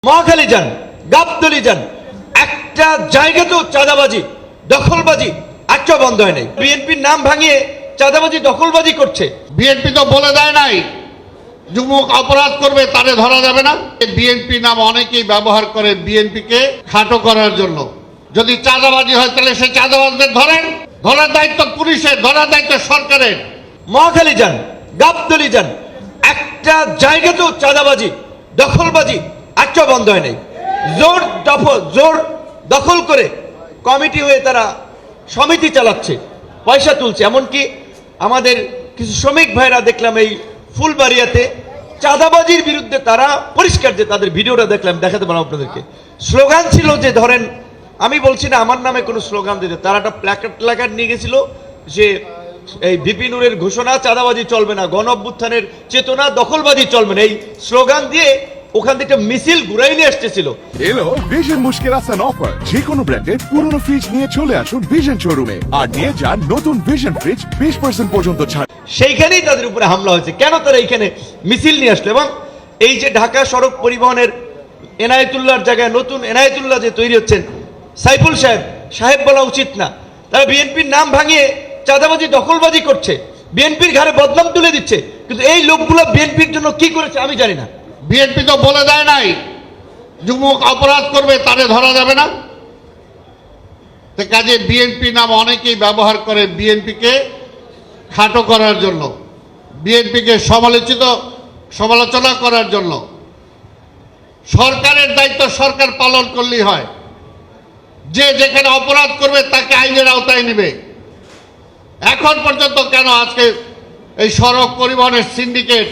মহাখালী যান, গাবতলী যান, একটা জায়গাতেও চাঁদাবাজি দখলবাজি একটা বন্ধ হয় নাই। বিএনপির নাম ভাঙিয়ে চাঁদাবাজি দখলবাজি করছে। বিএনপি তো বলে দেয় নাই যুবক অপরাধ করবে তারে ধরা যাবে না। বিএনপি নাম অনেকেই ব্যবহার করে বিএনপিকে খাটো করার জন্য। যদি চাঁদাবাজি হয় তাহলে সেই চাঁদাবাজদের ধরেন, ধরার দায়িত্ব পুলিশের, ধরার দায়িত্ব সরকারের। মহাখালী যান, গাবতলী যান, একটা জায়গাতেও চাঁদাবাজি দখলবাজি একটা বন্ধ হয় নাই। জোর দখল করে কমিটি হয়ে তারা সমিতি চালাচ্ছে, পয়সা তুলছে। এমনকি আমাদের কিছু শ্রমিক ভাইরা দেখলাম এই ফুলবাড়িয়াতে চাঁদাবাজির বিরুদ্ধে তারা পরিষ্কার, যে তাদের ভিডিওটা দেখলাম, দেখাতে পারলাম আপনাদেরকে। স্লোগান ছিল যে ধরেন, আমি বলছি না আমার নামে কোনো স্লোগান দিতে, তারা একটা প্ল্যাকার্ড নিয়ে গেছিল যে এই ভিপি নুরের ঘোষণা চাঁদাবাজি চলবে না, গণ অভ্যুত্থানের চেতনা দখলবাজি চলবে না, এই স্লোগান দিয়ে ওখান থেকে মিছিল ঘুরাই নিয়ে আসতেছিল। এলো ভিশন মুশকিল আসান অফার। যে কোনো ব্র্যান্ডের পুরনো ফ্রিজ নিয়ে চলে আসুন ভিশন শোরুমে আর নিয়ে যান নতুন ভিশন ফ্রিজ 20% পর্যন্ত ছাড়। সেইখানেই তাদের উপরে হামলা হয়েছে। কেন তারা এইখানে মিছিল নিয়ে আসলো? এবং এই যে ঢাকা সড়ক পরিবহনের এনায়েতুল্লাহর জায়গায় নতুন এনায়েতুল্লাহ যে তৈরি হচ্ছেন, সাইফুল সাহেব বলা উচিত না। তারা বিএনপির নাম ভাঙিয়ে চাঁদাবাজি দখলবাজি করছে, বিএনপির ঘাড়ে বদনাম তুলে দিচ্ছে। কিন্তু এই লোকগুলো বিএনপির জন্য কি করেছে আমি জানি না। বিএনপি তো বলে দেয় নাই যুবক অপরাধ করবে তারে ধরা যাবে না। কাজে বিএনপি নাম অনেকেই ব্যবহার করে বিএনপিকে খাটো করার জন্য, বিএনপিকে সমালোচনা করার জন্য। সরকারের দায়িত্ব সরকার পালন করলেই হয়। যে যেখানে অপরাধ করবে তাকে আইনের আওতায় নেবে। এখন পর্যন্ত কেন আজকে এই সড়ক পরিবহনের সিন্ডিকেট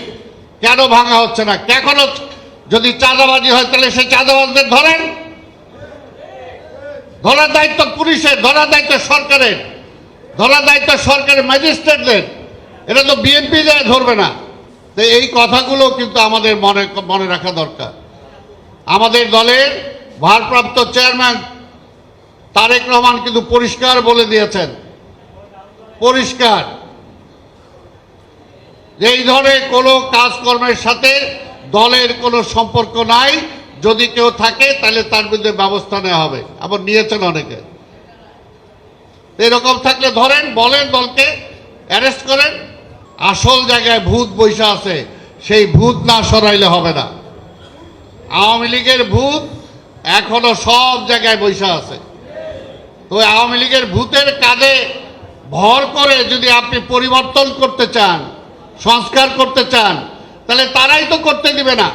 কেন ভাঙা হচ্ছে না? এখনো যদি চাঁদাবাজি হয় তাহলে সেই চাঁদাবাজদের ধরেন, ধরার দায়িত্ব পুলিশের, ধরার দায়িত্ব সরকারের, ধরার দায়িত্ব সরকারের ম্যাজিস্ট্রেটদের। এটা তো বিএনপি যায় ধরবে না। তো এই কথাগুলো কিন্তু আমাদের মনে রাখা দরকার। আমাদের দলের ভারপ্রাপ্ত চেয়ারম্যান তারেক রহমান কিন্তু পরিষ্কার বলে দিয়েছেন, পরিষ্কার, যে এই ধরনের কোনো কাজকর্মের সাথে দলের কোনো সম্পর্ক নাই। যদি কেউ থাকে তাহলে তার বিরুদ্ধে ব্যবস্থা নেওয়া হবে। আবার নিয়েছেন অনেকে। এরকম থাকলে ধরেন, বলেন দলকে অ্যারেস্ট করেন। আসল জায়গায় ভূত বৈশা আছে, সেই ভূত না সরাইলে হবে না। আওয়ামী লীগের ভূত এখনো সব জায়গায় বৈশা আছে। তো আওয়ামী লীগের ভূতের কাঁধে ভর করে যদি আপনি পরিবর্তন করতে চান, সংস্কার করতে চান, তাহলে তারাই তো করতে দিবে না।